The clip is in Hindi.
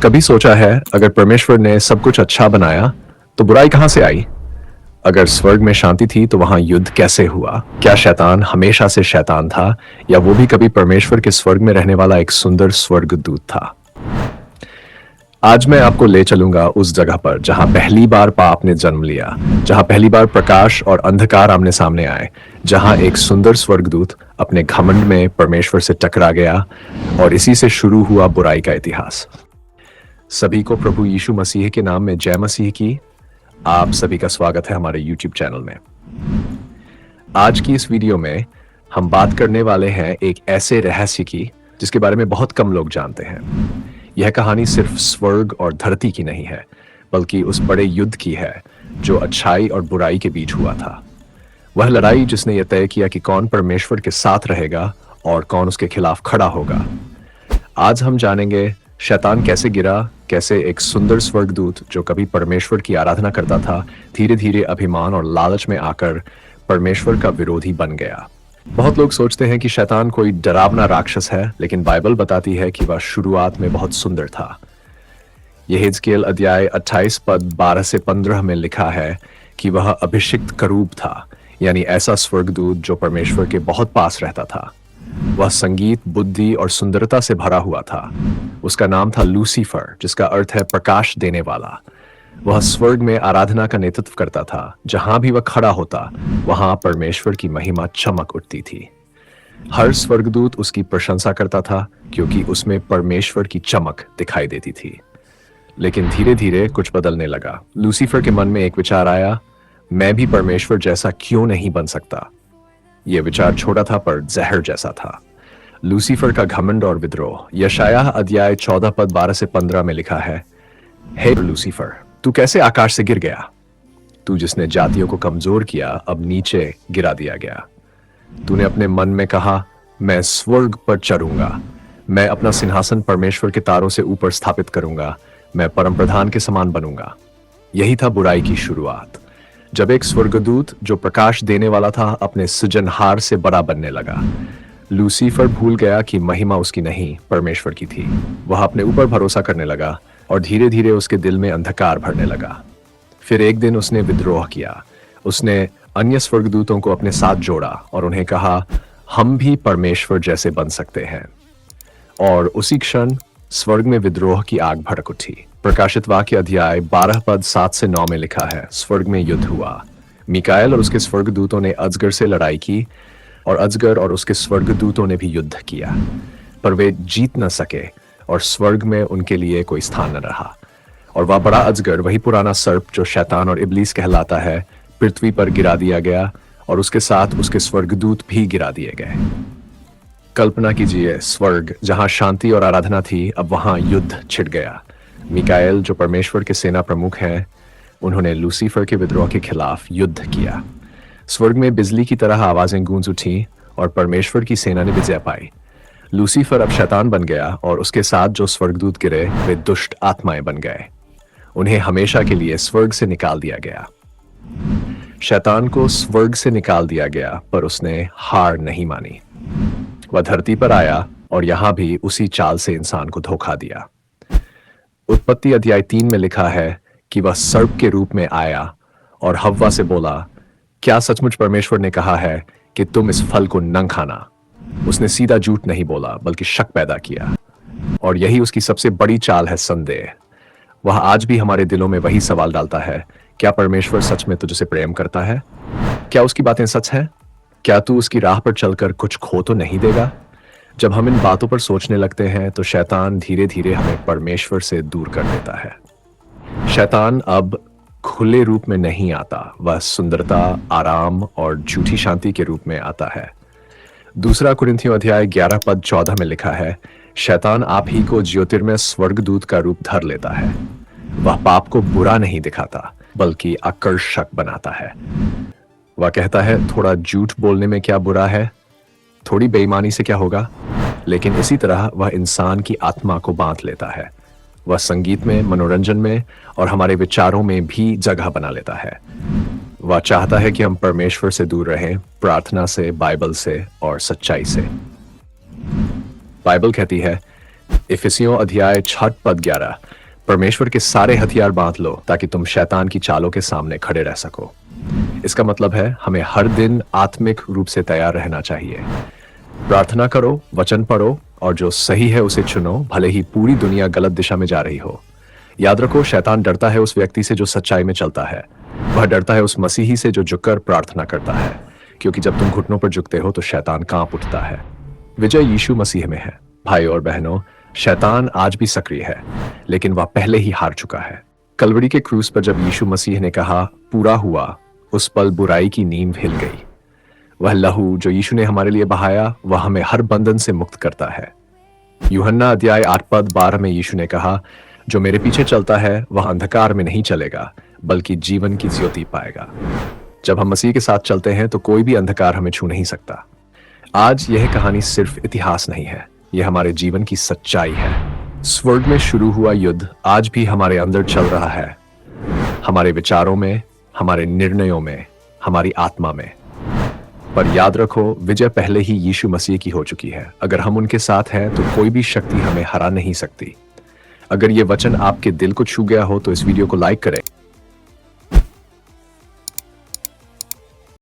कभी सोचा है अगर परमेश्वर ने सब कुछ अच्छा बनाया तो बुराई कहां से आई? अगर स्वर्ग में शांति थी तो वहां युद्ध कैसे हुआ? क्या शैतान हमेशा से शैतान था या वो भी कभी परमेश्वर के स्वर्ग में रहने वाला एक सुंदर स्वर्गदूत था? आज मैं आपको ले चलूंगा उस जगह पर जहां पहली बार पाप ने जन्म लिया, जहां पहली बार प्रकाश और अंधकार आमने सामने आए, जहां एक सुंदर स्वर्गदूत अपने घमंड में परमेश्वर से टकरा गया और इसी से शुरू हुआ बुराई का इतिहास। सभी को प्रभु यीशु मसीह के नाम में जय मसीह की। आप सभी का स्वागत है हमारे YouTube चैनल में। आज की इस वीडियो में हम बात करने वाले हैं एक ऐसे रहस्य की जिसके बारे में बहुत कम लोग जानते हैं। यह कहानी सिर्फ स्वर्ग और धरती की नहीं है, बल्कि उस बड़े युद्ध की है जो अच्छाई और बुराई के बीच हुआ था। वह लड़ाई जिसने यह तय किया कि कौन परमेश्वर के साथ रहेगा और कौन उसके खिलाफ खड़ा होगा। आज हम जानेंगे शैतान कैसे गिरा, कैसे एक सुंदर स्वर्गदूत जो कभी परमेश्वर की आराधना करता था धीरे धीरे अभिमान और लालच में आकर परमेश्वर का विरोधी बन गया। बहुत लोग सोचते हैं कि शैतान कोई डरावना राक्षस है, लेकिन बाइबल बताती है कि वह शुरुआत में बहुत सुंदर था। यहेजकेल अध्याय 28 पद 12 से 15 में लिखा है कि वह अभिषिक्त करूब था, यानी ऐसा स्वर्गदूत जो परमेश्वर के बहुत पास रहता था। वह संगीत, बुद्धि और सुंदरता से भरा हुआ था। उसका नाम था लूसीफर, जिसका अर्थ है प्रकाश देने वाला। वह स्वर्ग में आराधना का नेतृत्व करता था। जहां भी वह खड़ा होता वहां परमेश्वर की महिमा चमक उठती थी। हर स्वर्गदूत उसकी प्रशंसा करता था क्योंकि उसमें परमेश्वर की चमक दिखाई देती थी। लेकिन धीरे धीरे कुछ बदलने लगा। लूसीफर के मन में एक विचार आया, मैं भी परमेश्वर जैसा क्यों नहीं बन सकता। यह विचार छोटा था पर जहर जैसा था। लूसीफर का घमंड और विद्रोह। यशायाह अध्याय 14 पद 12 से 15 में लिखा है, हे लूसीफर, तू कैसे आकाश से गिर गया? तू जिसने जातियों को कमजोर किया, अब नीचे गिरा दिया गया। तूने अपने मन में कहा, मैं स्वर्ग पर चढ़ूंगा, मैं अपना सिंहासन परमेश्वर के तारों से ऊपर स्थापित करूंगा, मैं परमप्रधान के समान बनूंगा। यही था बुराई की शुरुआत, जब एक स्वर्गदूत जो प्रकाश देने वाला था अपने सृजनहार से बड़ा बनने लगा। लूसीफर भूल गया कि महिमा उसकी नहीं, परमेश्वर की थी। वह अपने ऊपर भरोसा करने लगा और धीरे धीरे उसके दिल में अंधकार भरने लगा। फिर एक दिन उसने विद्रोह किया। उसने अन्य स्वर्गदूतों को अपने साथ जोड़ा और उन्हें कहा, हम भी परमेश्वर जैसे बन सकते हैं। और उसी क्षण स्वर्ग में विद्रोह की आग भड़क उठी। प्रकाशित वाक्य अध्याय 12 पद 7 से 9 में लिखा है, स्वर्ग में युद्ध हुआ। मिकाएल और उसके स्वर्गदूतों ने अजगर से लड़ाई की और अजगर और उसके स्वर्गदूतों ने भी युद्ध किया, पर वे जीत न सके और स्वर्ग में उनके लिए कोई स्थान न रहा। और वह बड़ा अजगर, वही पुराना सर्प जो शैतान और इब्लीस कहलाता है, पृथ्वी पर गिरा दिया गया और उसके साथ उसके स्वर्गदूत भी गिरा दिए गए। कल्पना कीजिए, स्वर्ग जहां शांति और आराधना थी, अब वहां युद्ध छिड़ गया। मिकाएल जो परमेश्वर के सेना प्रमुख हैं, उन्होंने लूसीफर के विद्रोह के खिलाफ युद्ध किया। स्वर्ग में बिजली की तरह आवाजें गूंज उठी और परमेश्वर की सेना ने विजय पाई। लूसीफर अब शैतान बन गया और उसके साथ जो स्वर्गदूत गिरे वे दुष्ट आत्माएं बन गए। उन्हें हमेशा के लिए स्वर्ग से निकाल दिया गया। शैतान को स्वर्ग से निकाल दिया गया, पर उसने हार नहीं मानी। वह धरती पर आया और यहां भी उसी चाल से इंसान को धोखा दिया। उत्पत्ति अध्याय 3 में लिखा है कि वह सर्प के रूप में आया और हव्वा से बोला, क्या सचमुच परमेश्वर ने कहा है कि तुम इस फल को न खाना? उसने सीधा झूठ नहीं बोला, बल्कि शक पैदा किया। और यही उसकी सबसे बड़ी चाल है, संदेह। वह आज भी हमारे दिलों में वही सवाल डालता है, क्या परमेश्वर सच में तुझसे प्रेम करता है? क्या उसकी बातें सच हैं? क्या तू उसकी राह पर चलकर कुछ खो तो नहीं देगा? जब हम इन बातों पर सोचने लगते हैं तो शैतान धीरे धीरे हमें परमेश्वर से दूर कर देता है। शैतान अब खुले रूप में नहीं आता, वह सुंदरता, आराम और झूठी शांति के रूप में आता है। दूसरा कुरिन्थियों अध्याय 11 पद 14 में लिखा है, शैतान आप ही को ज्योतिर्मय स्वर्गदूत का रूप धर लेता है। वह पाप को बुरा नहीं दिखाता, बल्कि आकर्षक बनाता है। वह कहता है, थोड़ा झूठ बोलने में क्या बुरा है, थोड़ी बेईमानी से क्या होगा? लेकिन इसी तरह वह इंसान की आत्मा को बांध लेता है। वह संगीत में, मनोरंजन में और हमारे विचारों में भी जगह बना लेता है। वह चाहता है कि हम परमेश्वर से दूर रहें, प्रार्थना से, बाइबल से और सच्चाई से। बाइबल कहती है, इफिसियों अध्याय 6 पद 11। परमेश्वर के सारे हथियार बांध लो ताकि तुम शैतान की चालों के सामने खड़े रह सको। इसका मतलब है हमें हर दिन आत्मिक रूप से तैयार रहना चाहिए। प्रार्थना करो, वचन पढ़ो और जो सही है उसे चुनो, भले ही पूरी दुनिया गलत दिशा में जा रही हो। याद रखो, शैतान डरता है उस व्यक्ति से जो सच्चाई में चलता है। वह डरता है उस मसीही से जो झुककर प्रार्थना करता है, क्योंकि जब तुम घुटनों पर झुकते हो तो शैतान कांप उठता है। विजय यीशु मसीह में है। भाई और बहनों, शैतान आज भी सक्रिय है, लेकिन वह पहले ही हार चुका है। कलवरी के क्रूस पर जब यीशु मसीह ने कहा पूरा हुआ, उस पल बुराई की नींव हिल गई। वह लहू जो यीशु ने हमारे लिए बहाया, वह हमें हर बंधन से मुक्त करता है। यूहन्ना अध्याय 8 पद 12 में यीशु ने कहा, जो मेरे पीछे चलता है वह अंधकार में नहीं चलेगा, बल्कि जीवन की ज्योति पाएगा। जब हम मसीह के साथ चलते हैं तो कोई भी अंधकार हमें छू नहीं सकता। आज यह कहानी सिर्फ इतिहास नहीं है, यह हमारे जीवन की सच्चाई है। स्वर्ग में शुरू हुआ युद्ध आज भी हमारे अंदर चल रहा है, हमारे विचारों में, हमारे निर्णयों में, हमारी आत्मा में। पर याद रखो, विजय पहले ही यीशु मसीह की हो चुकी है। अगर हम उनके साथ हैं तो कोई भी शक्ति हमें हरा नहीं सकती। अगर ये वचन आपके दिल को छू गया हो तो इस वीडियो को लाइक करें।